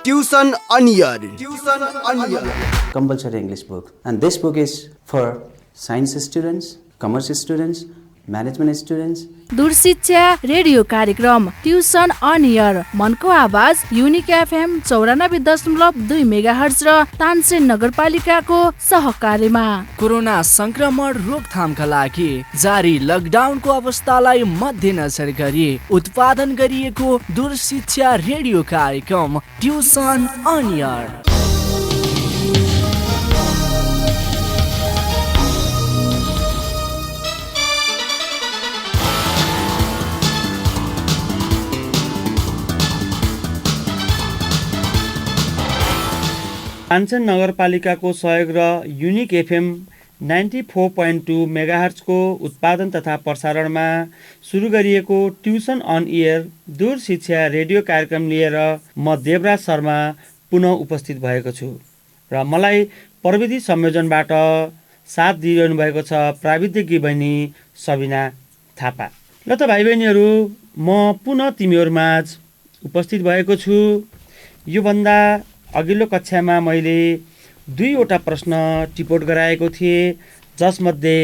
Tuition Onion. Compulsory English book, and this book is for science students, commerce students, management students. दूरशिक्षा radio कार्यक्रम tuition on air मनको आवाज unique FM 94.2 megahertz र तानसेन नगरपालिकाको सहकार्यमा corona संक्रमण रोकथामका लागि जारी लकडाउनको अवस्थालाई मध्यनजर गरी उत्पादन गरिएको दूरशिक्षा रेडियो कार्यक्रम ट्युसन अन एयर। तानसेन नगरपालिकाको सहयोग र युनिक एफएम 94.2 मेगाहर्जको उत्पादन तथा प्रसारणमा सुरु गरिएको ट्युसन अन एयर दूर शिक्षा रेडियो कार्यक्रम लिएर म देवराज शर्मा पुनः उपस्थित भएको छु र मलाई प्रविधि संयोजनबाट साथ दिइरहनु भएको छ प्राविधिकी बहिनी सबिना थापा। ल त भाइ बहिनीहरू, म पुनः तिमीहरूमाझ उपस्थित भएको छु। योभन्दा अघिल्लो कक्षामा मैले 2वटा प्रश्न टिपोट गराएको थिएँ, जसमध्ये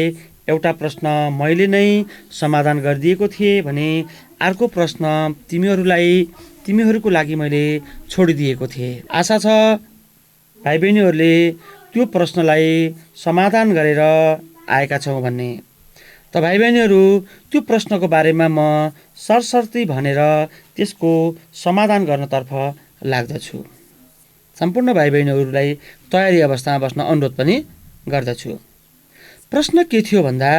एउटा प्रश्न मैले नै समाधान गरिदिएको थिएँ भने अर्को प्रश्न तिमीहरूको लागि मैले छोडिदिएको थिएँ। आशा छ भाइ बहिनीहरूले त्यो प्रश्नलाई समाधान गरेर आएका छौँ भन्ने। त भाइ बहिनीहरू, त्यो प्रश्नको बारेमा म सरसर्ती भनेर त्यसको समाधान गर्नतर्फ लाग्दछु। सम्पूर्ण भाइ बहिनीहरूलाई तयारी अवस्थामा बस्न अनुरोध पनि गर्दछु। प्रश्न के थियो भन्दा,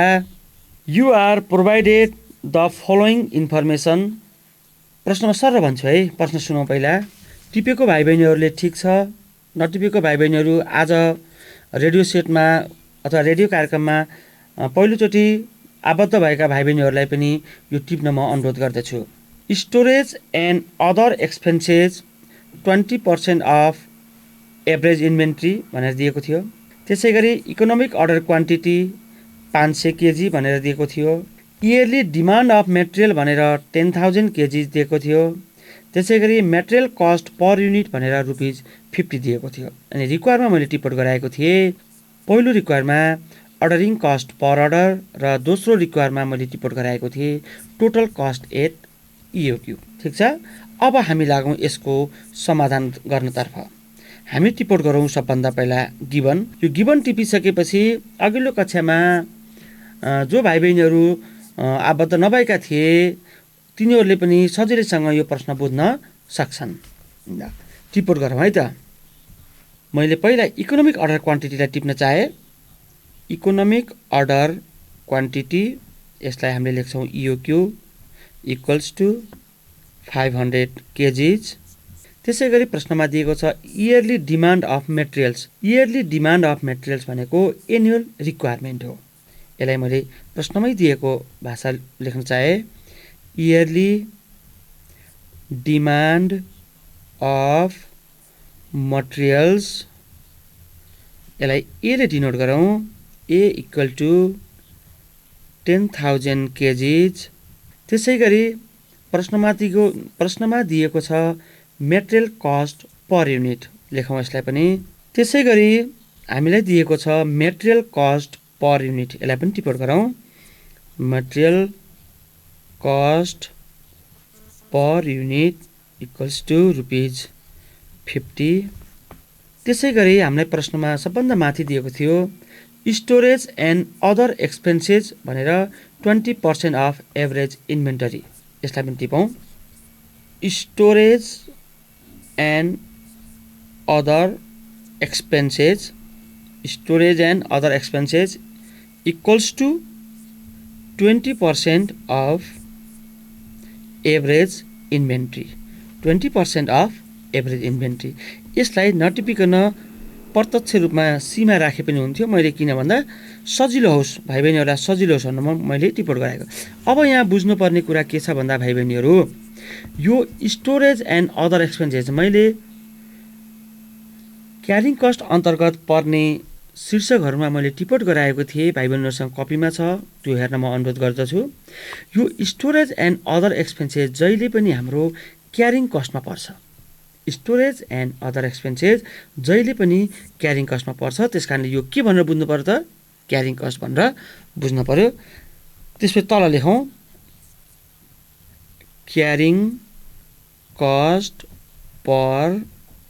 you are provided the following information. प्रश्नमा सर भन्छु है, प्रश्न सुनौँ पहिला। टिपेको भाइ बहिनीहरूले ठिक छ, नटिपेको भाइ बहिनीहरू आज रेडियो सेटमा अथवा रेडियो कार्यक्रममा पहिलोचोटि आबद्ध भएका भाइ बहिनीहरूलाई पनि यो टिप्न म अनुरोध गर्दछु। Storage and other expenses 20% of average inventory भनेर दिएको थियो। त्यसै गरी इकोनोमिक अर्डर क्वान्टिटी 500 केजी भनेर दिएको थियो। इयरली डिमान्ड अफ मेटेरियल भनेर 10,000 केजी दिएको थियो। त्यसै गरी मेटेरियल कस्ट पर युनिट भनेर ₹50 दिएको थियो। अनि रिक्वायरमा मैले टिप्पण गराएको थिएँ। पहिलो रिक्वायरमा अर्डरिङ कस्ट पर अर्डर र दोस्रो रिक्वायरमा मैले टिप्पण गराएको थिएँ टोटल कस्ट एट इओक्यू। ठिक छ, अब हामी लागौँ यसको समाधान गर्नतर्फ। हामी टिप्पण गरौँ सबभन्दा पहिला गिवन। यो गिवन टिपिसकेपछि अघिल्लो कक्षामा जो भाइ बहिनीहरू आबद्ध नभएका थिए तिनीहरूले पनि सजिलैसँग यो प्रश्न बुझ्न सक्छन्। टिप्पण गरौँ है त। मैले पहिला इकोनोमिक अर्डर क्वान्टिटीलाई टिप्न चाहे। इकोनोमिक अर्डर क्वान्टिटी, यसलाई हामीले लेख्छौँ इओक्यू इक्वल्स टु 500 केजीज। त्यसै गरी प्रश्नमा दिएको छ yearly demand of materials. Yearly demand of materials भनेको एनुअल रिक्वायरमेन्ट हो। यसलाई मैले प्रश्नमै दिएको भाषा लेख्न चाहे। इयरली डिमान्ड अफ मटेरियल्स, यसलाई एले डिनोट गरौँ। ए इक्वल टु 10,000 केजीज। त्यसै गरी प्रश्नमा दिएको छ मेटेरियल कस्ट पर युनिट, लेखौँ यसलाई पनि। त्यसै गरी हामीलाई दिएको छ मेटेरियल कस्ट पर युनिट, यसलाई पनि टिप्पण गरौँ। Material cost per unit equals to ₹50। त्यसै गरी हामीलाई प्रश्नमा सबभन्दा माथि दिएको थियो स्टोरेज एन्ड अदर एक्सपेन्सेस भनेर 20% अफ एभरेज इन्भेन्टरी, यसलाई पनि टिपौँ। Storage and other expenses, storage and other expenses equals to 20% of average inventory. 20% of average inventory, यसलाई नटिपिकन प्रत्यक्ष रूपमा सीमा राखे पनि हुन्थ्यो। मैले किन भन्दा सजिलो होस्, भाइ बहिनीहरूलाई सजिलो होस् भनेर मैले टिप्पण गराएको। अब यहाँ बुझ्नुपर्ने कुरा के छ भन्दा भाइ बहिनीहरू, यो स्टोरेज एन्ड अदर एक्सपेन्सेस मैले क्यारिङ कस्ट अन्तर्गत पर्ने शीर्षकहरूमा मैले टिप्पण गराएको थिएँ। भाइ बहिनीहरूसँग कपीमा छ, त्यो हेर्न म अनुरोध गर्दछु। यो स्टोरेज एन्ड अदर एक्सपेन्सेस जहिले पनि हाम्रो क्यारिङ कस्टमा पर्छ। स्टोरेज एन्ड अदर एक्सपेन्सेस जहिले पनि क्यारिङ कस्टमा पर्छ। त्यस कारणले यो के भनेर बुझ्नु पर्यो त? क्यारिङ कस्ट भनेर बुझ्नु पर्यो। त्यसपछि तल लेखौँ carrying cost per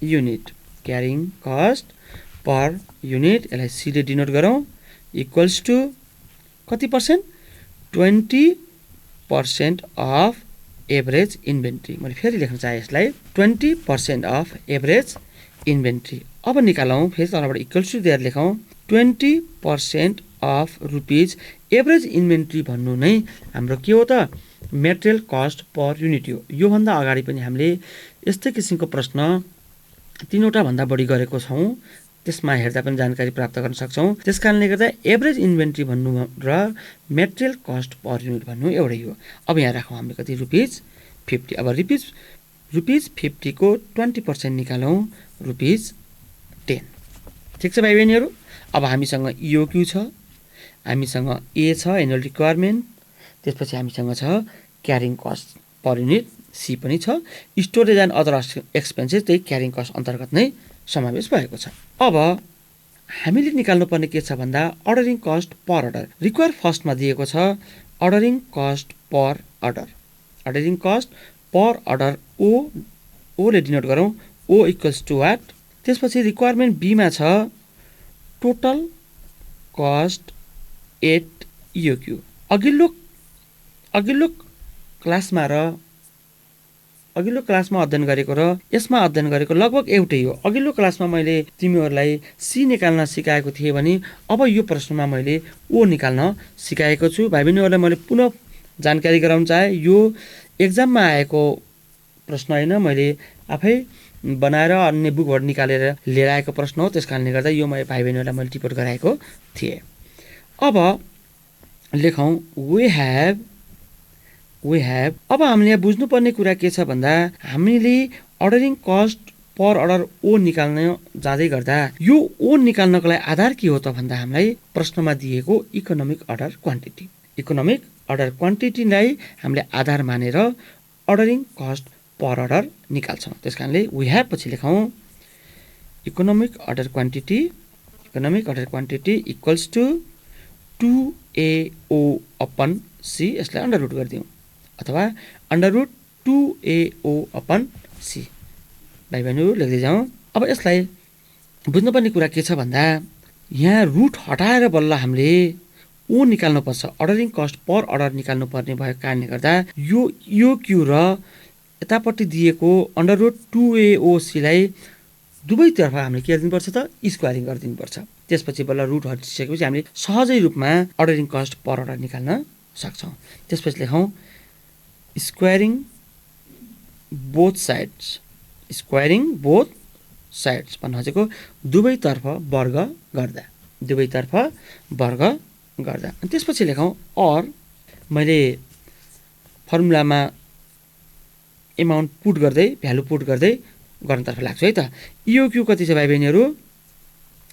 unit. Carrying cost per unit, यसलाई सीले डिनोट गरौँ, इक्वल्स टु कति पर्सेन्ट? 20% of average inventory. मैले फेरि लेख्न चाहेँ यसलाई 20% अफ एभरेज इन्भेन्ट्री। अब निकालौँ, फेरि तलबाट इक्वल्स टु दिएर लेखौँ 20% अफ रुपिज एभरेज इन्भेन्ट्री भन्नु नै हाम्रो के हो त? मेटेरियल कस्ट पर युनिट हो। योभन्दा अगाडि पनि हामीले यस्तै किसिमको प्रश्न 3वटा भन्दा बढी गरेको छौँ। त्यसमा हेर्दा पनि जानकारी प्राप्त गर्न सक्छौँ। त्यस कारणले गर्दा एभरेज इन्भेन्ट्री भन्नु र मेटेरियल कस्ट पर युनिट भन्नु एउटै हो। अब यहाँ राखौँ हामीले कति? ₹50। अब ₹50 को 20% निकालौँ, ₹10। ठिक छ भाइ बहिनीहरू। अब हामीसँग EOQ छ, हामीसँग A छ एनुअल रिक्वायरमेन्ट, त्यसपछि हामीसँग छ carrying cost per unit, C पनि छ। स्टोरेज एन्ड अदर एक्सपेन्सेस त्यही क्यारिङ कस्ट अन्तर्गत नै समावेश भएको छ। अब हामीले निकाल्नुपर्ने के छ भन्दा ordering cost per order. Require फर्स्टमा दिएको छ ordering cost per order. Ordering cost per order ओले डिनोट गरौँ, O इक्वल्स टु वाट? त्यसपछि रिक्वायरमेन्ट बीमा छ टोटल कस्ट एट EOQ। अघिल्लो क्लासमा अध्ययन गरेको र यसमा अध्ययन गरेको लगभग एउटै हो। अघिल्लो क्लासमा मैले तिमीहरूलाई C निकाल्न सिकाएको थिएँ भने अब यो प्रश्नमा मैले O निकाल्न सिकाएको छु। भाइ बहिनीहरूलाई मैले पुनः जानकारी गराउन चाहे, यो एक्जाममा आएको प्रश्न होइन, मैले आफै बनाएर अन्य बुकबाट निकालेर लिएर आएको प्रश्न हो। त्यस कारणले गर्दा यो भाइ बहिनीहरूलाई मैले टिपोट गराएको थिएँ। अब लेखौँ वी हेभ। अब हामीले यहाँ बुझ्नुपर्ने कुरा के छ भन्दा हामीले ordering cost per order O निकाल्न जाँदै गर्दा यो O निकाल्नको लागि आधार के हो त भन्दा हामीलाई प्रश्नमा दिएको economic order quantity. Economic order क्वान्टिटीलाई हामीले आधार मानेर अर्डरिङ कस्ट पर अर्डर निकाल्छौँ। त्यस कारणले वी हेभ पछि लेखौँ economic order quantity equals to 2AO upon C। यसलाई अन्डर रुट गरिदिउँ अथवा under root 2AO upon C। भाइ बहिनीहरू लेख्दै जाउँ। अब यसलाई बुझ्नुपर्ने कुरा के छ भन्दा यहाँ रुट हटाएर बल्ल हामीले O निकाल्नुपर्छ। अर्डरिङ कस्ट पर अर्डर निकाल्नुपर्ने भएको कारणले गर्दा यो EOQ र यतापट्टि दिएको अन्डर रुट 2AOC लाई दुवैतर्फ हामीले के गरिदिनुपर्छ त? स्क्वायरिङ गरिदिनुपर्छ। त्यसपछि बल्ल रुट हटिसकेपछि हामीले सहजै रूपमा अर्डरिङ कस्ट पर अर्डर निकाल्न सक्छौँ। त्यसपछि लेखौँ स्क्वायरिङ बोथ साइड्स भन्नु खोजेको दुवैतर्फ वर्ग गर्दा। अनि त्यसपछि लेखौँ अर। मैले फर्मुलामा एमाउन्ट पुट गर्दै भ्यालु पुट गर्दै गर्नतर्फ लाग्छु है त। EOQ कति छ भाइ बहिनीहरू?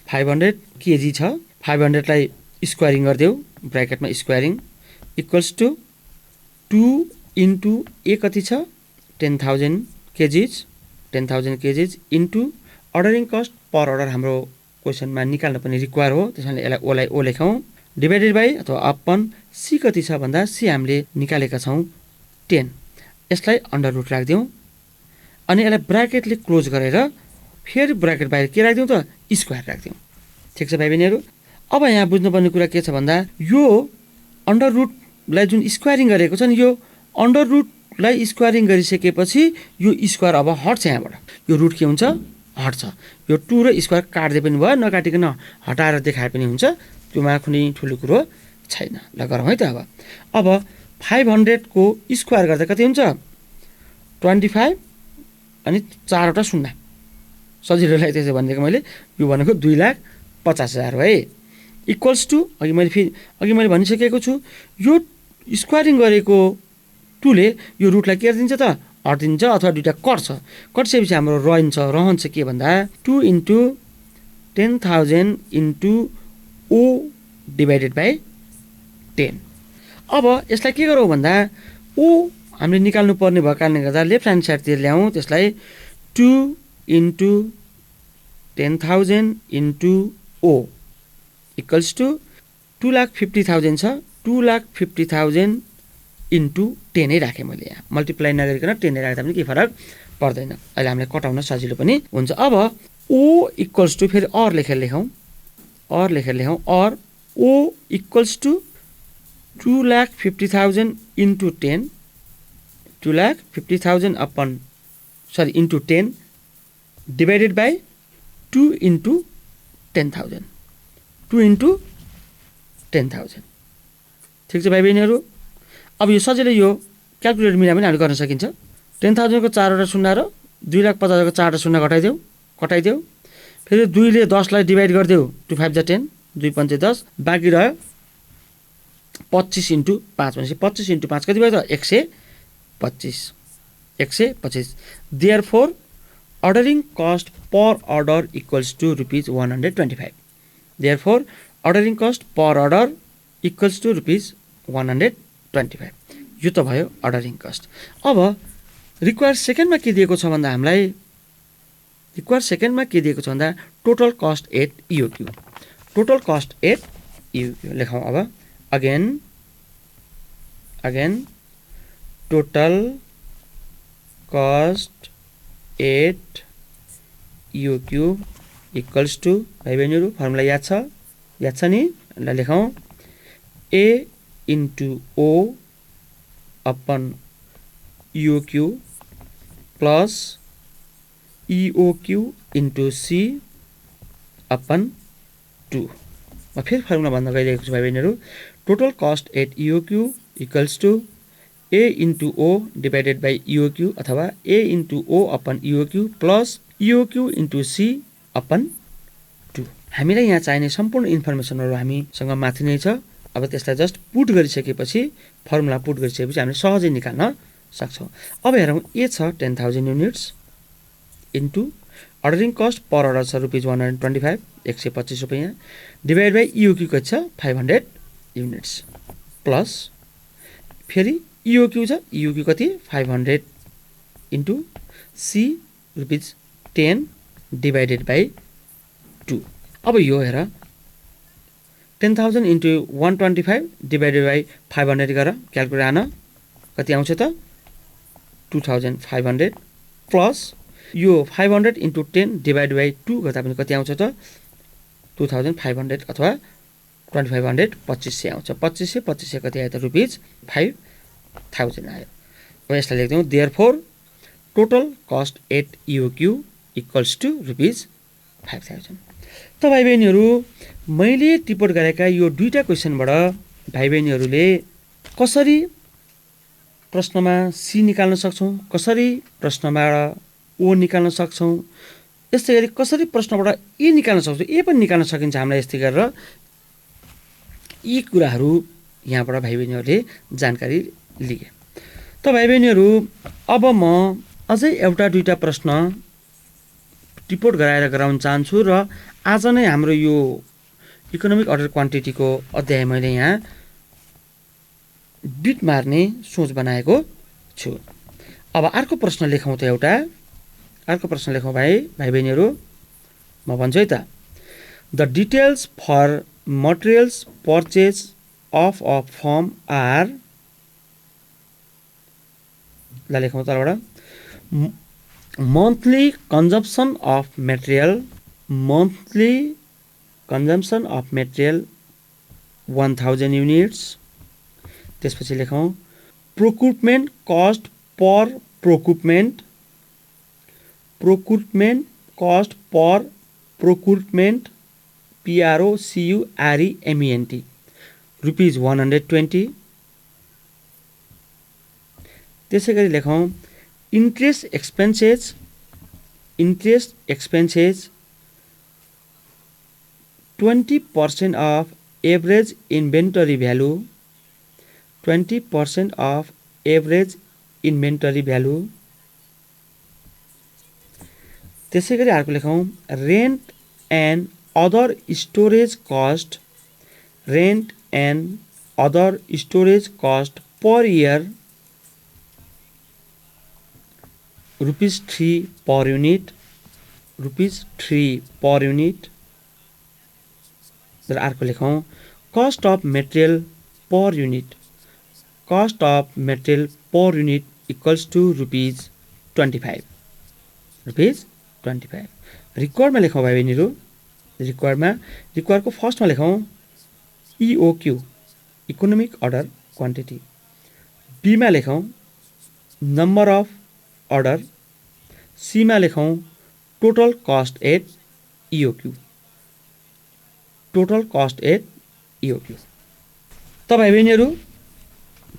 500 kg छ। 500 लाई स्क्वायरिङ गरिदेऊ, ब्र्याकेटमा squaring equals to 2 into A कति छ? 10,000 kgs into ordering cost per order हाम्रो क्वेसनमा निकाल्न पनि रिक्वायर हो। त्यसैले यसलाई O लेखौँ डिभाइडेड बाई अथवा अपन C कति छ भन्दा C हामीले निकालेका छौँ 10। यसलाई अन्डर रुट राखिदिउँ अनि यसलाई ब्राकेटले क्लोज गरेर फेरि ब्राकेट बाहिर के राखिदिउँ त? स्क्वायर राखिदिउँ। ठिक छ भाइ बहिनीहरू। अब यहाँ बुझ्नुपर्ने कुरा के छ भन्दा यो अन्डर रुटलाई जुन स्क्वायरिङ गरेको छ नि, यो अन्डर रुटलाई स्क्वायरिङ गरिसकेपछि यो स्क्वायर अब हट्छ। यहाँबाट यो रुट के हुन्छ? हट्छ। यो 2 र स्क्वायर काट्दै पनि भयो, नकाटिकन हटाएर देखाए पनि हुन्छ। त्योमा कुनै ठुलो कुरो छैन। ल गरौँ है त। अब 500 को स्क्वायर गर्दा कति हुन्छ? 25 अनि 4वटा शून्य। सजिलोलाई त्यसो भनेको मैले यो भनेको 2,50,000 हो है। इक्वल्स टु अघि मैले भनिसकेको छु यो स्क्वायरिङ गरेको 2 ले यो रुटलाई के गरिदिन्छ त? हटिदिन्छ अथवा दुईटा कट्सेपछि हाम्रो रहन्छ के भन्दा 2 into 10,000 into O divided by 10। अब यसलाई के गरौँ भन्दा O हामीले निकाल्नु पर्ने भएको कारणले गर्दा लेफ्ट ह्यान्ड साइडतिर ल्याउँ त्यसलाई 2 into 10,000 into O equals to 2,50,000 छ 2,50,000 into 10 नै राखेँ मैले यहाँ मल्टिप्लाई नगरिकन 10 नै राख्दा पनि केही फरक पर्दैन अहिले हामीलाई कटाउन सजिलो पनि हुन्छ अब O इक्वल्स टु फेरि अर लेखेर लेखौँ अर O equals to 2,50,000 into 10 2,50,000 into 10 divided by 2 into 10,000 2 into 10,000 ठिक छ भाइ बहिनीहरू अब यो सजिलै यो क्याल्कुलेटर मिला पनि हामीले गर्न सकिन्छ 10,000 को 4वटा शून्य र 2,50,000 को 4वटा शून्य घटाइदेऊ फेरि 2 ले 10 लाई डिभाइड गरिदेऊ 2 5 10 2 5 10 बाँकी रह्यो 25 into 5 भनेपछि 25 into 5 कति भयो त 125 therefore ordering cost per order equals to rupees 125 therefore ordering cost per order equals to rupees 125 यो त भयो अर्डरिङ कस्ट अब रिक्वायर सेकेन्डमा के दिएको छ भन्दा हामीलाई रिक्वायर सेकेन्डमा के दिएको छ भन्दा टोटल कस्ट एट इओक्यू लेखौँ अब again total cost at EOQ equals to भाइ बहिनीहरू फर्मुला याद छ नि ल लेखौँ A into O upon EOQ plus EOQ into C upon 2 म फेरि फर्मुला भन्न गइरहेको छु भाइ बहिनीहरू total cost at EOQ equals to A into O divided by EOQ अथवा A into O upon EOQ plus EOQ into C upon 2 हामीलाई यहाँ चाहिने सम्पूर्ण इन्फर्मेसनहरू हामीसँग माथि नै छ अब त्यसलाई जस्ट पुट गरिसकेपछि फर्मुला पुट गरिसकेपछि हामीले सहजै निकाल्न सक्छौँ अब हेरौँ ए छ 10,000 units into ordering cost per order छ रुपिज 125 125 रुपियाँ डिभाइड बाई इओक्यू कति छ 500 युनिट्स प्लस फेरि इओक्यू छ इओक्यू कति 500 into C rupees 10 divided by 2 अब यो हेर 10,000 इन्टु 125 डिभाइडेड बाई 500 गर क्यालकुलेटर आन कति आउँछ त 2,500 प्लस यो 500 इन्टु 10 डिभाइड बाई 2 गर्दा पनि कति आउँछ त 2,500 अथवा 2,500 2500 आउँछ 2500 कति आयो त रुपिज 5,000 आयो अब यसलाई लेख्छौँ therefore total cost at EOQ equals to rupees 5,000 त भाइ बहिनीहरू मैले टिपोट गरेका यो दुईटा क्वेसनबाट भाइ बहिनीहरूले कसरी प्रश्नमा सी निकाल्न सक्छौँ कसरी प्रश्नबाट ओ निकाल्न सक्छौँ यस्तै गरी कसरी प्रश्नबाट ए निकाल्न सक्छौँ ए पनि निकाल्न सकिन्छ हामीलाई यस्तै गरेर यी कुराहरू यहाँबाट भाइ बहिनीहरूले जानकारी लिए त भाइ बहिनीहरू अब म अझै एउटा दुईटा प्रश्न टिपोट गराएर गराउन चाहन्छु र आज नै हाम्रो यो इकोनोमिक अर्डर क्वान्टिटीको अध्याय मैले यहाँ बिट मार्ने सोच बनाएको छु अब अर्को प्रश्न लेखौँ त एउटा अर्को प्रश्न लेखौँ भाइ बहिनीहरू म भन्छु है त the details for materials purchase of a firm are ल लेखौँ तलबाट monthly consumption of material 1000 units त्यसपछि लेखौँ procurement cost per procurement cost per procurement PROCUREMENT rupees 120 त्यसै गरी लेखौँ interest expenses 20% of average inventory value 20% of average inventory value त्यसै गरी अर्को लेखौँ rent and other storage cost per year ₹3 per unit, ₹3 per unit। र अर्को लेखौँ cost of material per unit, cost of material per unit equals to ₹25, ₹25। रिक्वायर्डमा लेखौँ भाइ बहिनीहरू, रिक्वायर्डको फर्स्टमा लेखौँ इओक्यू, इकोनोमिक अर्डर क्वान्टिटी। बीमा लेखौँ नम्बर अफ अर्डर। सीमा लेखौँ total cost at EOQ, total cost at EOQ. त भाइ बहिनीहरू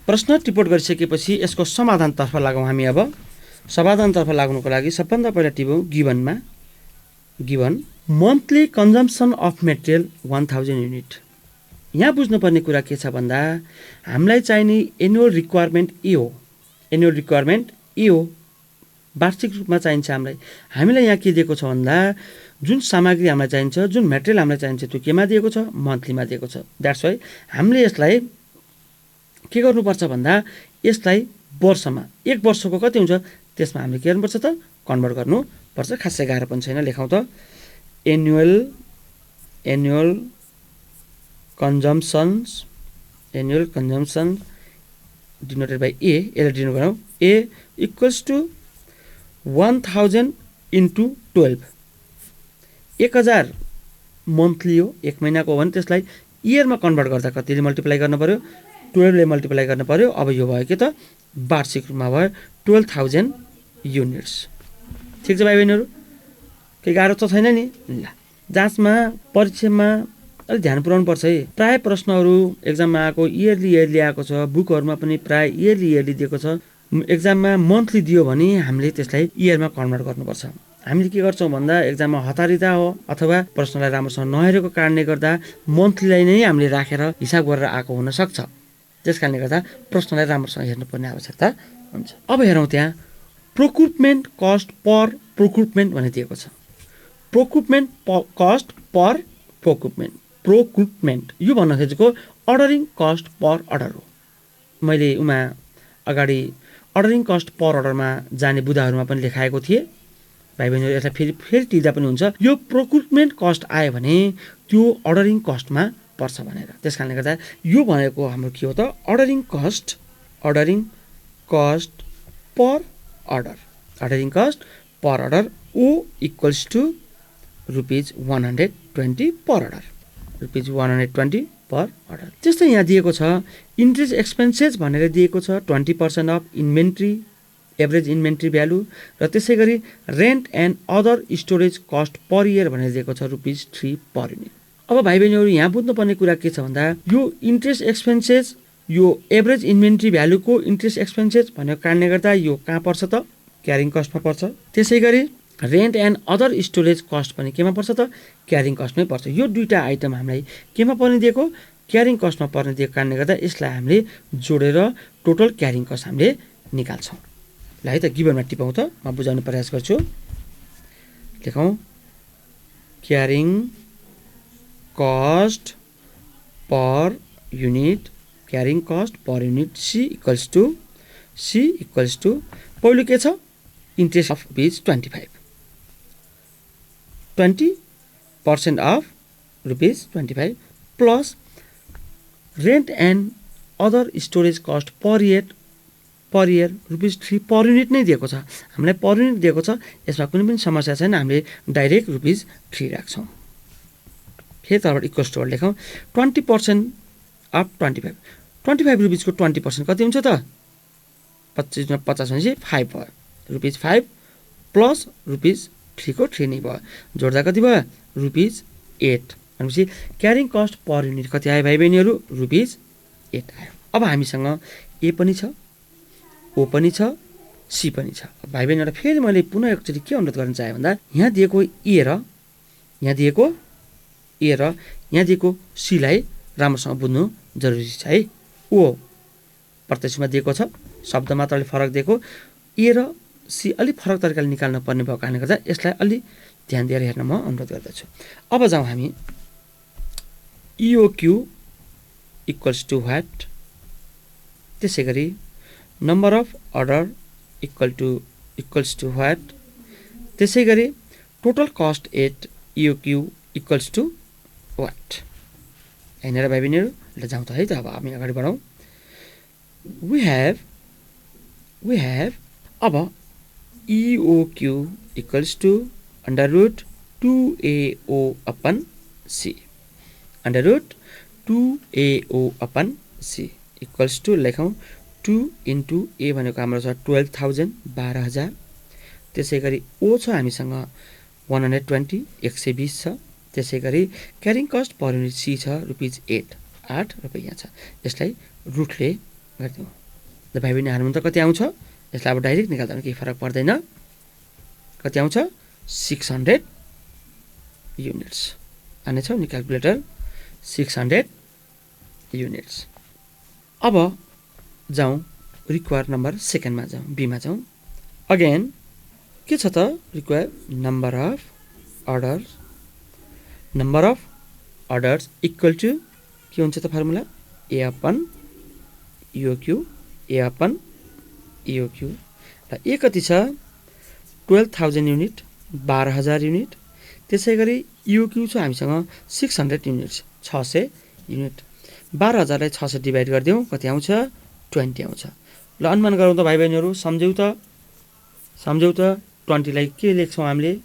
प्रश्न टिपोट गरिसकेपछि यसको समाधानतर्फ लागौँ हामी। अब समाधानतर्फ लाग्नुको लागि सबभन्दा पहिला टिपौँ गिभनमा। Given monthly consumption of material 1000 unit. यहाँ बुझ्नुपर्ने कुरा के छ भन्दा हामीलाई चाहिने एनुअल रिक्वायरमेन्ट ए हो, एनुअल रिक्वायरमेन्ट ए हो, वार्षिक रूपमा चाहिन्छ हामीलाई। हामीलाई यहाँ के दिएको छ भन्दा जुन सामग्री हामीलाई चाहिन्छ, जुन मेटेरियल हामीलाई चाहिन्छ त्यो केमा दिएको छ, मन्थलीमा दिएको छ। द्याट्स वाइ हामीले यसलाई के गर्नुपर्छ भन्दा यसलाई वर्षमा, एक वर्षको कति हुन्छ त्यसमा हामीले के गर्नुपर्छ त कन्भर्ट गर्नुपर्छ। खासै गाह्रो पनि छैन, लेखौँ त एनुअल कन्जम्सन डिनोटेड बाई ए, यसलाई डिनोट गरौँ ए इक्वल्स टु 1000 इन्टु 12। 1000 मन्थली हो, एक महिनाको हो भने त्यसलाई इयरमा कन्भर्ट गर्दा कतिले मल्टिप्लाई गर्नु पऱ्यो, 12ले मल्टिप्लाई गर्नु पऱ्यो। अब यो भयो के त वार्षिक रूपमा भयो 12000 युनिट्स। ठिक छ भाइ बहिनीहरू, केही गाह्रो त छैन नि। ल जाँचमा परीक्षामा अलिक ध्यान पुऱ्याउनु पर्छ है। प्राय प्रश्नहरू एक्जाममा आएको इयरली आएको छ, बुकहरूमा पनि प्राय इयरली दिएको छ। एक्जाममा मन्थली दियो भने हामीले त्यसलाई इयरमा कन्भर्ट गर्नुपर्छ। हामीले के गर्छौँ भन्दा एक्जाममा हतारिँदा हो अथवा प्रश्नलाई राम्रोसँग नहेरेको कारणले गर्दा मन्थलीलाई नै हामीले राखेर हिसाब गरेर आएको हुनसक्छ। त्यस कारणले गर्दा प्रश्नलाई राम्रोसँग हेर्नुपर्ने आवश्यकता हुन्छ। अब हेरौँ त्यहाँ प्रोक्रुटमेन्ट कस्ट पर प्रोक्रुटमेन्ट भन्ने दिएको छ। प्रोक्रुटमेन्ट कस्ट पर प्रोक्रुटमेन्ट यो भन्न खोजेको अर्डरिङ कस्ट पर अर्डर हो। मैले उमा अगाडि अर्डरिङ कस्ट पर अर्डरमा जाने बुदाहरूमा पनि लेखाएको थिएँ। भाइ बहिनीहरू यसलाई फेरि टिप्दा पनि हुन्छ। यो प्रोक्रुटमेन्ट कस्ट आयो भने त्यो अर्डरिङ कस्टमा पर्छ भनेर। त्यस कारणले गर्दा यो भनेको हाम्रो के हो त ordering cost per order, ordering cost per order O equals to ₹120 per order, ₹120 per order. त्यस्तै यहाँ दिएको छ इन्ट्रेस्ट एक्सपेन्सेस भनेर दिएको छ 20% of inventory average inventory value, र त्यसै गरी rent and other storage cost per year भनेर दिएको छ ₹3 पर युनिट। अब भाइ बहिनीहरू यहाँ बुझ्नुपर्ने कुरा के छ भन्दा यो इन्ट्रेस्ट एक्सपेन्सेस, यो एभरेज इन्भेन्ट्री भ्यालुको इन्ट्रेस्ट एक्सपेन्सेस भनेको कारणले गर्दा यो कहाँ पर्छ त क्यारिङ कस्टमा पर्छ। त्यसै गरी rent and other storage cost पनि केमा पर्छ त क्यारिङ कस्टमै पर्छ। यो दुईवटा आइटम हामीलाई केमा पर्ने दिएको क्यारिङ कस्टमा पर्ने दिएको कारणले गर्दा यसलाई हामीले जोडेर टोटल क्यारिङ कस्ट हामीले निकाल्छौँ। ल है त गिभनमा टिपौँ त, म बुझाउने प्रयास गर्छु। लेखौँ carrying cost per unit, carrying cost per unit C equals to पहिलो के छ interest of ₹25, 20% of ₹25 plus rent and other storage cost per year ₹3 per unit नै दिएको छ। हामीलाई पर युनिट दिएको छ, यसमा कुनै पनि समस्या छैन। हामीले डाइरेक्ट ₹3 राख्छौँ। फेरि तलबाट इक्वल्स टु लेखौँ 20% अफ ₹25 को 20% कति हुन्छ त 25 मा 50 भनेपछि 5 भयो, ₹5 प्लस ₹3 को 3 नै भयो, जोड्दा कति भयो ₹8 भनेपछि क्यारिङ कस्ट पर युनिट कति आयो भाइ बहिनीहरू ₹8 आयो। अब हामीसँग ए पनि छ, ओ पनि छ, सी पनि छ। भाइ बहिनीहरूलाई फेरि मैले पुनः एकचोटि के अनुरोध गर्न चाहेँ भन्दा यहाँ दिएको ए र यहाँ दिएको सीलाई राम्रोसँग बुझ्नु जरुरी छ है। ओ प्रत्यक्षमा दिएको छ, शब्द मात्र अलिक फरक दिएको, ए र सी अलिक फरक तरिकाले निकाल्न पर्ने भएको कारणले गर्दा यसलाई अलि ध्यान दिएर हेर्न म अनुरोध गर्दछु। अब जाउँ हामी इओक्यू इक्वल्स टु व्हाट, त्यसै गरी number of order equal to equals to what? त्यसै गरी total cost at EOQ equals to what? होइन र भाइ बहिनीहरू, ल जाउँ त है त, अब हामी अगाडि बढौँ। वी हेभ अब EOQ equals to under root 2AO upon C, under root 2AO upon C equals to लेखौँ 2 इन्टु A भनेको हाम्रो छ 12,000 12,000, त्यसै गरी O छ हामीसँग 120 120 छ, त्यसै गरी carrying cost per unit C छ रुपिज 8 रुपियाँ छ। यसलाई रुटले गरिदिउँ। ल भाइ बहिनी हार्मोन त कति आउँछ? यसलाई अब डाइरेक्ट निकाल्दा पनि केही फरक पर्दैन। कति आउँछ? 600 युनिट्स। हानेछौँ नि क्यालकुलेटर, 600 युनिट्स। अब जाउँ रिक्वायर नम्बर सेकेन्डमा जाउँ, बीमा जाउँ। अगेन के छ त? Require number of orders equal to के हुन्छ त formula? A upon EOQ, A upon EOQ. र ए कति छ? 12,000 युनिट, 12,000 युनिट। त्यसै गरी इओक्यू छ हामीसँग 600 युनिट्स, 600 युनिट। 12,000लाई 600 डिभाइड गरिदिउँ, कति आउँछ? 20 आउँछ। ल अनुमान गरौँ त भाइ बहिनीहरू, सम्झौँ त 20लाई के लेख्छौँ हामीले?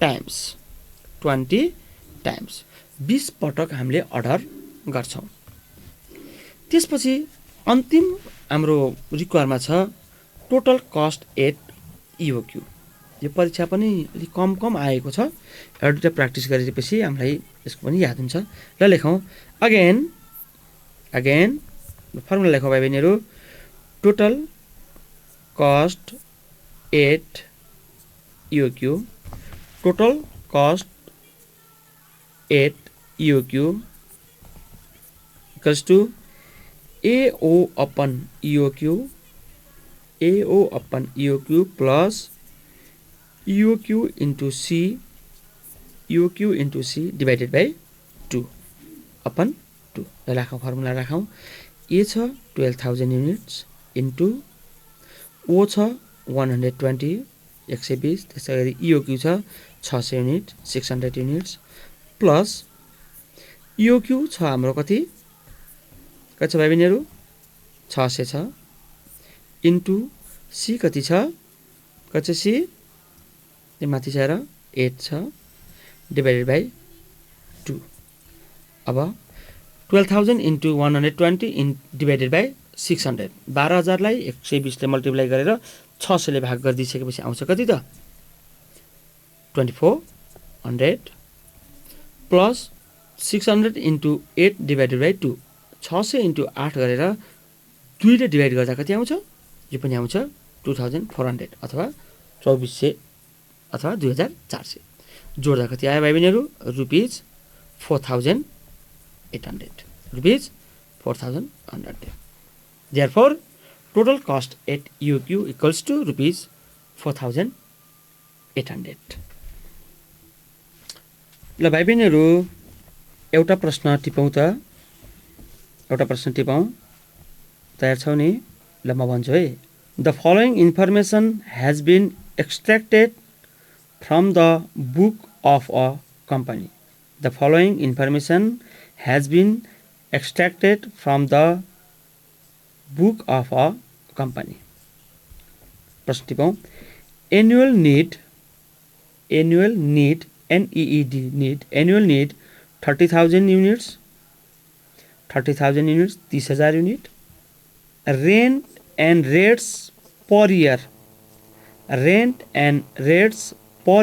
टाइम्स 20 टाइम्स 20 पटक हामीले अर्डर गर्छौँ। त्यसपछि अन्तिम हाम्रो रिक्वायरमा छ टोटल कस्ट एट इओक्यू। यो परीक्षा पनि अलिक कम आएको छ, एउटा दुईवटा प्र्याक्टिस गरेपछि हामीलाई यसको पनि याद हुन्छ। ल लेखौँ अगेन फर्मुला लेखौँ भाइ बहिनीहरू। Total cost at EOQ, total cost at EOQ equals to AO upon EOQ, AO upon EOQ plus EOQ into C divided by 2 upon 2। ल राखौँ फर्मुला राखौँ। ए छ 12,000 युनिट्स इन्टु ओ छ 120 120, त्यसै गरी इओक्यू छ 600 युनिट 600 युनिट्स प्लस इओक्यू छ हाम्रो कति छ भाइ बहिनीहरू? 600 छ इन्टु सी कति छ? कति छ सी? त्यो माथि छ र 8 छ डिभाइडेड बाई 2। अब 12,000 इन्टु 120 डिभाइडेड बाई 600, 12,000लाई 120ले मल्टिप्लाई गरेर 600ले भाग गरिदिइसकेपछि आउँछ कति त? 2400 plus 600 into 8 divided by 2, 600 into 8 गरेर 2ले डिभाइड गर्दा कति आउँछ? यो पनि आउँछ 2400 अथवा 2400 अथवा 2400। जोड्दा कति आयो भाइ बहिनीहरू? Rupees 4,800, rupees 4,800। Therefore, total cost at EOQ equals to rupees 4,800. ल भाइ बहिनीहरू एउटा प्रश्न टिपौँ त, तयार छौ नि? ल म भन्छु है। The following information has been extracted from the book of a company. The following information has been extracted from the book of a company. प्रश्न टिपौँ। Annual need NEED annual need 30,000 units 30,000 unit। rent and rates per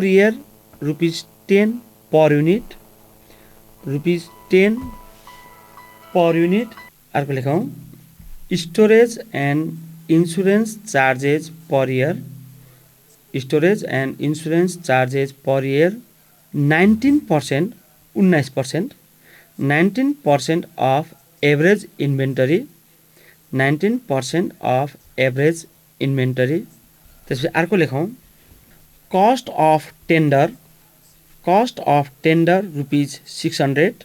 year rupees 10 per unit अर्को लेखौँ। storage and insurance charges per year 19% of average inventory त्यसपछि अर्को लेखौँ। cost of tender rupees 600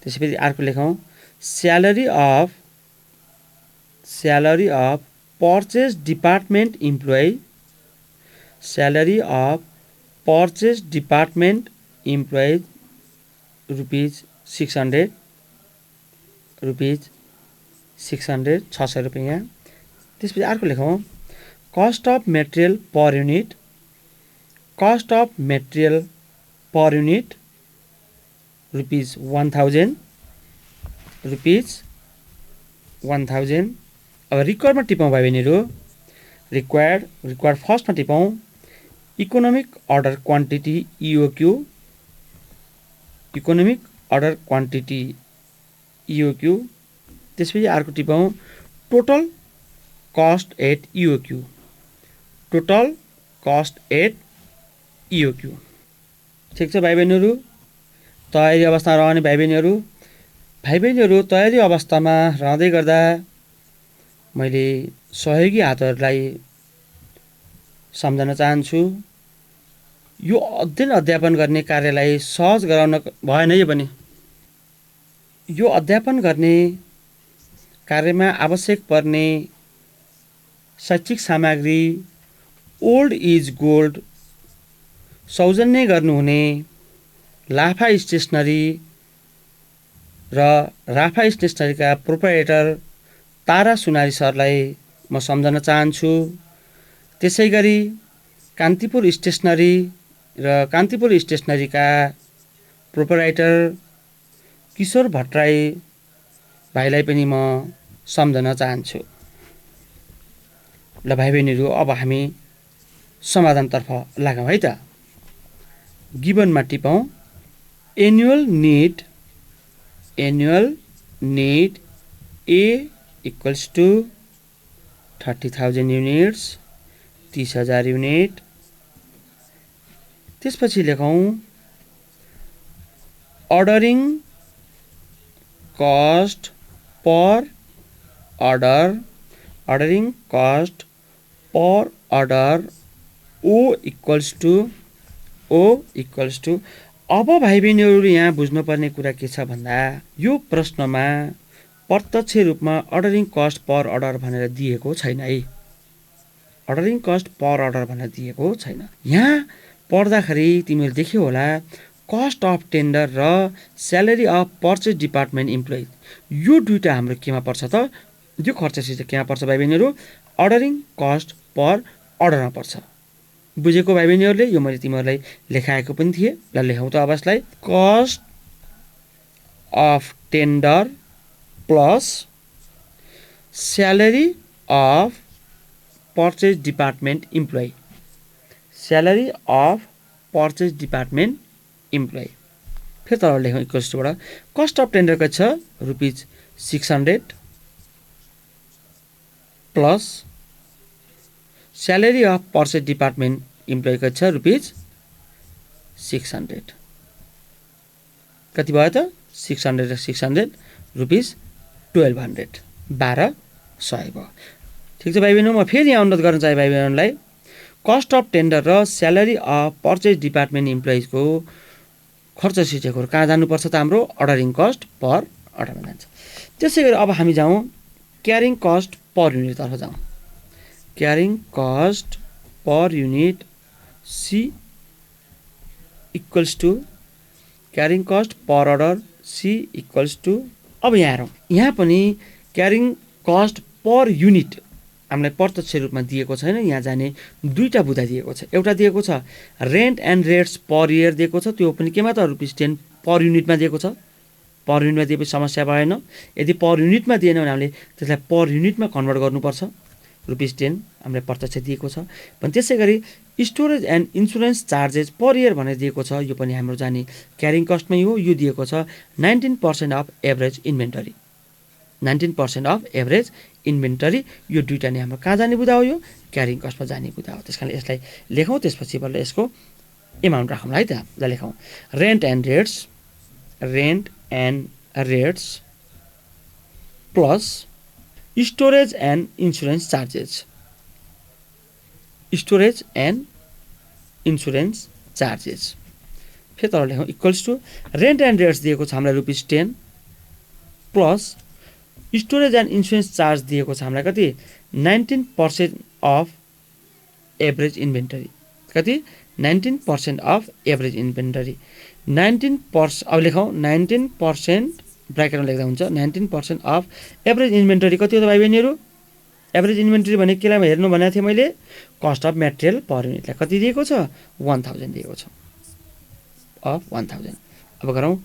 त्यसपछि अर्को लेखौँ। salary of salary of purchase department employee, salary of purchase department employees rupees 600, rupees 600, 600 रुपियाँ। त्यसपछि अर्को लेखौँ cost of material per unit, cost of material per unit rupees 1000, rupees 1000। अब रिक्वायर्डमा टिपौँ भाइ बहिनीहरू, रिक्वायर्ड फर्स्टमा टिपौँ economic order quantity EOQ, economic order quantity EOQ. त्यसपछि अर्को टिपौँ total cost at EOQ, total cost at EOQ. ठिक छ भाइ बहिनीहरू, तयारी अवस्थामा रहने भाइ बहिनीहरू तयारी अवस्थामा रहँदै गर्दा मैले सहयोगी हातहरूलाई सम्झन चाहन्छु। यो अध्ययन अध्यापन गर्ने कार्यलाई सहज गराउन भएन यो पनि। यो अध्यापन गर्ने कार्यमा आवश्यक पर्ने शैक्षिक सामग्री ओल्ड इज गोल्ड सौजन्य गर्नुहुने लाफा स्टेसनरी र राफा स्टेसनरीका प्रोप्राइटर तारा सुनारी सरलाई म सम्झन चाहन्छु। त्यसै गरी कान्तिपुर स्टेसनरी र कान्तिपुर स्टेसनरीका प्रोप्राइटर किशोर भट्टराई भाइलाई पनि म सम्झन चाहन्छु। ल भाइ बहिनीहरू, अब हामी समाधानतर्फ लागौँ है त। गिभनमा टिपौँ annual need A equals to 30,000 units, 30,000 unit. त्यसपछि लेखौँ ordering cost per order, ordering cost per order O equals to. अब भाइ बहिनीहरू यहाँ बुझ्नुपर्ने कुरा के छ भन्दा यो प्रश्नमा प्रत्यक्ष रूपमा अर्डरिङ कस्ट पर अर्डर भनेर दिएको छैन है, अर्डरिङ कस्ट पर अर्डर भनेर दिएको छैन। यहाँ पढ्दाखेरि तिमीले देख्यौ होला कस्ट अफ टेन्डर र salary of purchase department employee, यो दुईटा हाम्रो केमा पर्छ त, यो खर्च सिट केमा पर्छ भाइ बहिनीहरू, अर्डरिङ कस्ट पर अर्डरमा पर्छ। बुझेको भाइ बहिनीहरूले? यो मैले तिमीहरूलाई लेखाएको पनि थिएँ। ल लेखौँ त अब यसलाई, cost of tender plus salary of purchase department employee, salary of purchase department employee. फेरि तल लेखौँ इक्वल्स टुबाट कस्ट अफ टेन्डरको छ rupees 600 plus salary of purchase department इम्प्लोइको छ रुपिज 600। कति भयो त? 600 र 600 रुपिज 1200, 1200 भयो। ठिक छ भाइ बहिनी, म फेरि यहाँ अनुरोध गर्न चाहे भाइ बहिनीहरूलाई कस्ट अफ टेन्डर र स्यालेरी अफ पर्चेज डिपार्टमेन्ट इम्प्लोइजको खर्च सिटेकोहरू कहाँ जानुपर्छ त? हाम्रो अर्डरिङ कस्ट पर अर्डरमा जान्छ। त्यसै गरी अब हामी जाउँ क्यारिङ कस्ट पर युनिटतर्फ जाउँ। Carrying cost per unit C equals to carrying cost per order C equals to. अब यहाँ हेरौँ, यहाँ पनि क्यारिङ कस्ट पर युनिट हामीलाई प्रत्यक्ष रूपमा दिएको छैन। यहाँ जाने दुईवटा बुदा दिएको छ। एउटा दिएको छ rent and rates per year दिएको छ, त्यो पनि केमा त रुपिस 10 पर युनिटमा दिएको छ। पर युनिटमा दिएपछि समस्या भएन। यदि पर युनिटमा दिएन भने हामीले त्यसलाई पर युनिटमा कन्भर्ट गर्नुपर्छ। रुपिस 10 हामीलाई प्रत्यक्ष दिएको छ। भने त्यसै गरी storage and insurance charges per year भनेर दिएको छ, यो पनि हाम्रो जाने क्यारिङ कस्टमै हो। यो दिएको छ 19% of average inventory, 19% of average inventory. यो दुईवटा नै हाम्रो कहाँ जाने बुदा हो? यो क्यारिङ कस्टमा जाने बुदा हो। त्यस कारण यसलाई लेखौँ, त्यसपछि बल्ल यसको एमाउन्ट राखौँ है त। ल लेखौँ rent and rates plus storage and insurance charges, storage and insurance charges. फेरि तल लेखौँ equals to rent and rates दिएको छ हामीलाई rupees 10 plus storage and insurance charge दिएको छ हामीलाई कति 19% अफ एभरेज इन्भेन्टरी कति 19% अफ एभरेज इन्भेन्टरी 19% अब लेखौँ 19% ब्राकेटमा लेख्दा हुन्छ 19% अफ एभरेज इन्भेन्टरी कति हो त भाइ बहिनीहरू एभरेज इन्भेन्टरी भने केलाई हेर्नु भनेको थिएँ मैले कस्ट अफ मेटेरियल पर युनिटलाई कति दिएको छ 1000 दिएको छ अफ 1000 अब गरौँ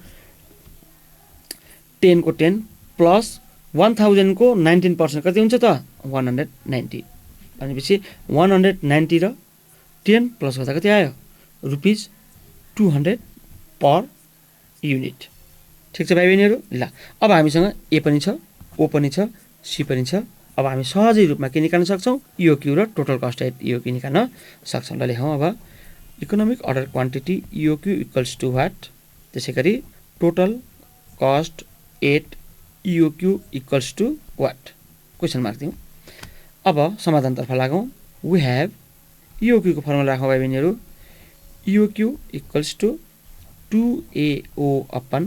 10 को 10 प्लस 1000 को 19% कति हुन्छ त 190 भनेपछि 190 र 10 प्लस गर्दा कति आयो ₹200 पर युनिट ठिक छ भाइ बहिनीहरू ल अब हामीसँग ए पनि छ ओ पनि छ सी पनि छ अब हामी सहजै रूपमा के निकाल्न सक्छौँ इओक्यू र टोटल कस्ट एट इओक्यू निकाल्न सक्छौँ ल लेखौँ अब economic order quantity EOQ equals to what त्यसै गरी total cost at EOQ equals to what question mark दिउँ अब समाधानतर्फ लागौँ वी हेभ इओक्यूको फर्मुला राखौँ भाइ बहिनीहरू EOQ equals to 2AO upon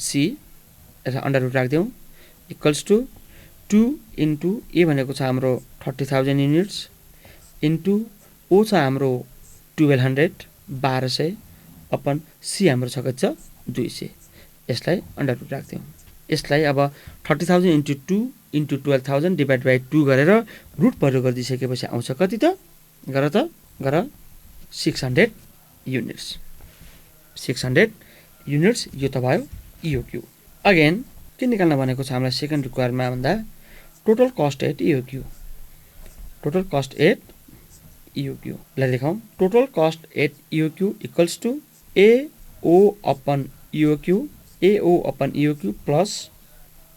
C यसलाई अन्डर रुट राखिदिउँ इक्वल्स टु 2 इन्टु ए भनेको छ हाम्रो 30,000 युनिट्स इन्टु ओ छ हाम्रो 1200 अपन सी हाम्रो छ कति छ 200 यसलाई अन्डर रुट राखिदिउँ यसलाई अब 30,000 इन्टु 2 इन्टु 12,000 डिभाइड बाई 2 गरेर रुट प्रयोग गरिदिइसकेपछि आउँछ कति त गर 600 युनिट्स 600 युनिट्स यो त भयो इओक्यू अगेन के निकाल्न भनेको छ हामीलाई सेकेन्ड रिक्वायरमा भन्दा total cost at EOQ total cost at EOQ लाई लेखौँ total cost at EOQ equals to AO upon EOQ plus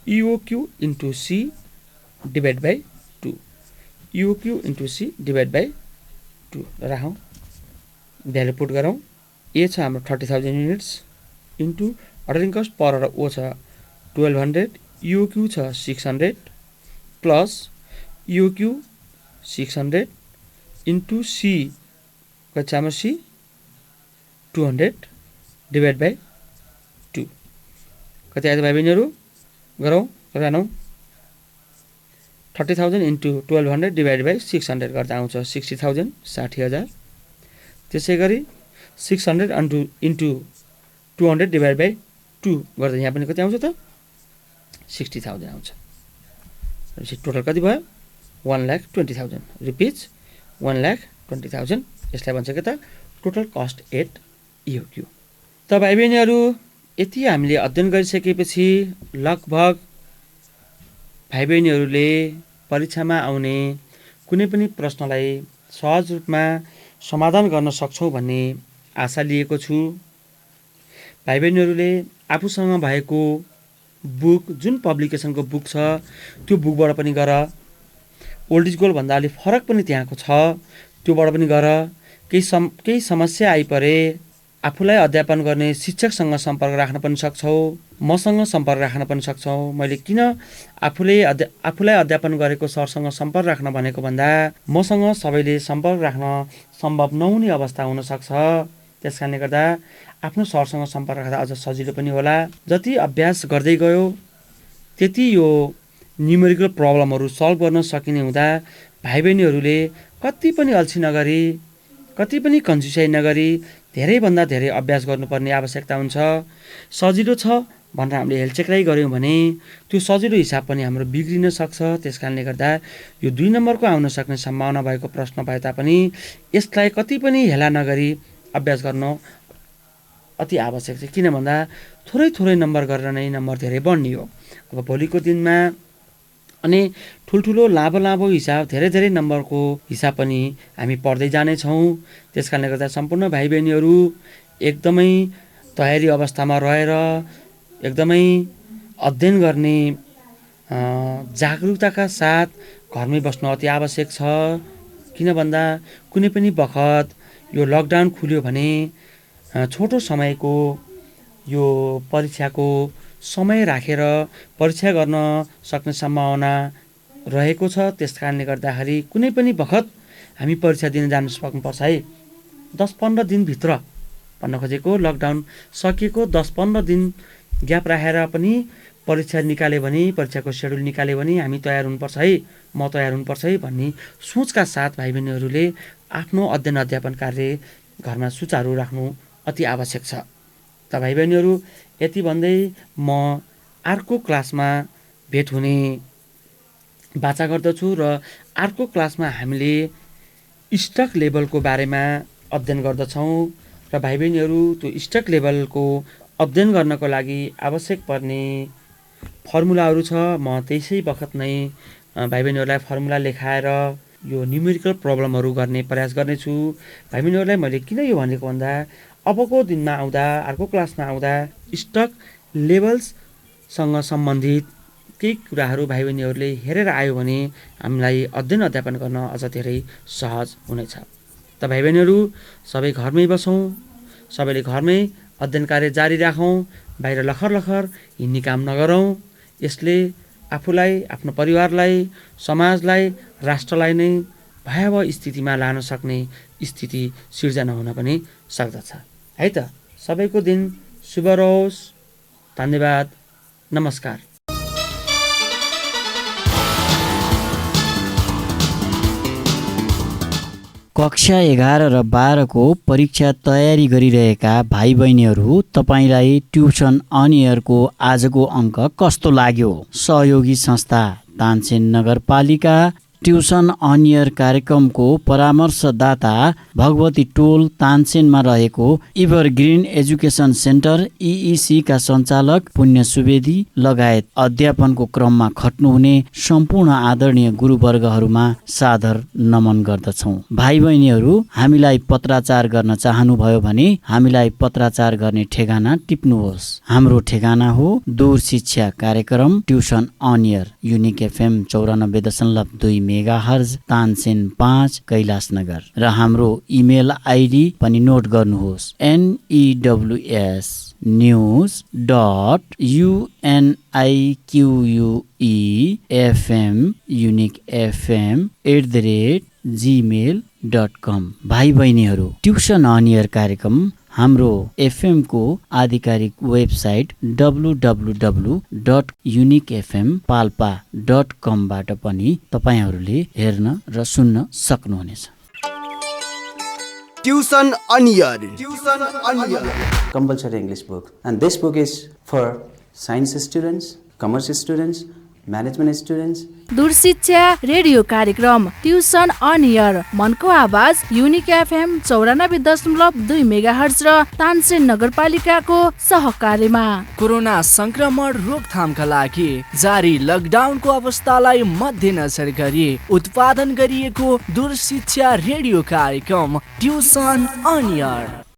EOQ into C divide by 2 EOQ into C divide by 2 राखौँ भ्यालु पुट गरौँ A छ हाम्रो 30,000 units into ordering cost per र O छ 1200 इओक्यू छ 600 plus इओक्यू 600 into C कति छ हाम्रो सी 200 डिभाइड बाई 2 कति आयो भाइ बहिनीहरू गरौँ जानौँ 30,000 इन्टु 1200 डिभाइड बाई 600 गर्दा आउँछ 60,000 60,000 त्यसै गरी 600 इन्टु 200 डिभाइड बाई 2 गर्दा यहाँ पनि कति आउँछ त 60,000 आउँछ टोटल कति भयो 1,20,000 रुपिज 1,20,000 यसलाई भन्छ के त टोटल कस्ट एट इओक्यू त भाइ बहिनीहरू यति हामीले अध्ययन गरिसकेपछि लगभग भाइ बहिनीहरूले परीक्षामा आउने कुनै पनि प्रश्नलाई सहज रूपमा समाधान गर्न सक्छौँ भन्ने आशा लिएको छु भाइ बहिनीहरूले आफूसँग भएको बुक जुन पब्लिकेसनको बुक छ त्यो बुकबाट पनि गर ओल्ड इज गोल्ड भन्दा अलिक फरक पनि त्यहाँको छ त्योबाट पनि गर केही समस्या आइपरे आफूलाई अध्यापन गर्ने शिक्षकसँग सम्पर्क राख्न पनि सक्छौ मसँग सम्पर्क राख्न पनि सक्छौ मैले किन आफूलाई अध्यापन गरेको सरसँग सम्पर्क राख्न भनेको भन्दा मसँग सबैले सम्पर्क राख्न सम्भव नहुने अवस्था हुन सक्छ त्यसकारणले गर्दा आफ्नो सरसँग सम्पर्क राख्दा अझ सजिलो पनि होला जति अभ्यास गर्दै गयो त्यति यो न्युमेरिकल प्रब्लमहरू सल्भ गर्न सकिने हुँदा भाइ बहिनीहरूले कति पनि अल्छी नगरी कति पनि कन्जुसाइ नगरी धेरैभन्दा धेरै अभ्यास गर्नुपर्ने आवश्यकता हुन्छ सजिलो छ भनेर हामीले हेलचेक्राइ गऱ्यौँ भने त्यो सजिलो हिसाब पनि हाम्रो बिग्रिन सक्छ त्यसकारणले गर्दा यो 2 नम्बरको आउन सक्ने सम्भावना भएको प्रश्न भए तापनि यसलाई कति पनि हेला नगरी अभ्यास गर्न अति आवश्यक छ किन भन्दा थोरै नम्बर गरेर नै नम्बर धेरै बढ्ने हो अब भोलिको दिनमा अनि ठुल्ठुलो लामो हिसाब धेरै नम्बरको हिसाब पनि हामी पढ्दै जानेछौँ त्यसकारणले गर्दा सम्पूर्ण भाइ बहिनीहरू एकदमै तयारी अवस्थामा रहेर एकदमै अध्ययन गर्ने जागरुकताका साथ घरमै बस्नु अति आवश्यक छ किन भन्दा कुनै पनि बखत यो लकडाउन खुल्यो भने छोटो समयको यो परीक्षाको समय राखेर परीक्षा गर्न सक्ने सम्भावना रहेको छ त्यसकारणले गर्दाखेरि कुनै पनि बखत हामी परीक्षा दिन जान सक्नुपर्छ है 10-15 दिनभित्र भन्न खोजेको लकडाउन सकिएको 10-15 दिन ग्याप राखेर पनि परीक्षा निकाल्यो भने, परीक्षाको सेड्युल निकाल्यो भने हामी तयार हुनुपर्छ है, म तयार हुनुपर्छ है भन्ने सोचका साथ भाइ बहिनीहरूले आफ्नो अध्ययन अध्यापन कार्य घरमा सुचारू राख्नु अति आवश्यक छ। त भाइ बहिनीहरू, यति भन्दै म अर्को क्लासमा भेट हुने बाचा गर्दछु र अर्को क्लासमा हामीले स्टक लेभलको बारेमा अध्ययन गर्दछौँ र भाइ बहिनीहरू त्यो स्टक लेभलको अध्ययन गर्नको लागि आवश्यक पर्ने फर्मुलाहरू छ। म त्यसै बखत नै भाइ बहिनीहरूलाई फर्मुला लेखाएर यो न्युमेरिकल प्रब्लमहरू गर्ने प्रयास गर्नेछु। भाइ बहिनीहरूलाई मैले किन यो भनेको भन्दा अबको दिनमा आउँदा, अर्को क्लासमा आउँदा स्टक लेभल्ससँग सम्बन्धित केही कुराहरू भाइ बहिनीहरूले हेरेर आयो भने हामीलाई अध्ययन अध्यापन गर्न अझ धेरै सहज हुनेछ। त भाइ बहिनीहरू, सबै घरमै बसौँ, सबैले घरमै अध्ययन कार्य जारी राखौँ, बाहिर लखर लखर हिँड्ने काम नगरौँ। यसले आफूलाई, आफ्नो परिवारलाई, समाजलाई, राष्ट्रलाई नै भयावह स्थितिमा लान सक्ने स्थिति सिर्जना हुन पनि सक्दछ है त। सबैको दिन शुभ रहोस्। धन्यवाद। नमस्कार। कक्षा 11 र 12 को परीक्षा तयारी गरिरहेका भाइ बहिनीहरू, तपाईलाई ट्युसन अन एयरको आजको अङ्क कस्तो लाग्यो? सहयोगी संस्था तानसेन नगरपालिका ट्युसन अन एयर कार्यक्रमको परामर्शदाता भगवती टोल तानसेनमा रहेको इभरग्रिन एजुकेसन सेन्टर EEC का सञ्चालक पुण्य सुवेदी लगायत अध्यापनको क्रममा खट्नुहुने सम्पूर्ण आदरणीय गुरुवर्गहरूमा सादर नमन गर्दछौँ। भाइ बहिनीहरू, हामीलाई पत्राचार गर्न चाहनुभयो भने हामीलाई पत्राचार गर्ने ठेगाना टिप्नुहोस्। हाम्रो ठेगाना हो दूर शिक्षा कार्यक्रम tuition on air, unique FM 94.2 megahertz, Tansen 5, Kailashnagar. र हाम्रो इमेल आइडी पनि नोट गर्नुहोस्, news.uniquefm@gmail.com। भाइ बहिनीहरू, ट्युसन अन एयर कार्यक्रम हाम्रो FM को आधिकारिक वेबसाइट www.uniquefmpalpa.com बाट पनि तपाईहरूले हेर्न र सुन्न सक्नुहुनेछ। Tuition on air. Compulsory English book, and this book is for science students, commerce students, management students. दूर शिक्षा रेडियो कार्यक्रम ट्युसन अन एयर, मनको आवाज युनिक FM 94.2 मेगाहर्ज र तानसेन नगरपालिकाको सहकार्यमा कोरोना संक्रमण रोकथामका लागि जारी लकडाउनको अवस्थालाई मध्यनजर गरी उत्पादन गरिएको दूर शिक्षा रेडियो कार्यक्रम ट्युसन अन एयर।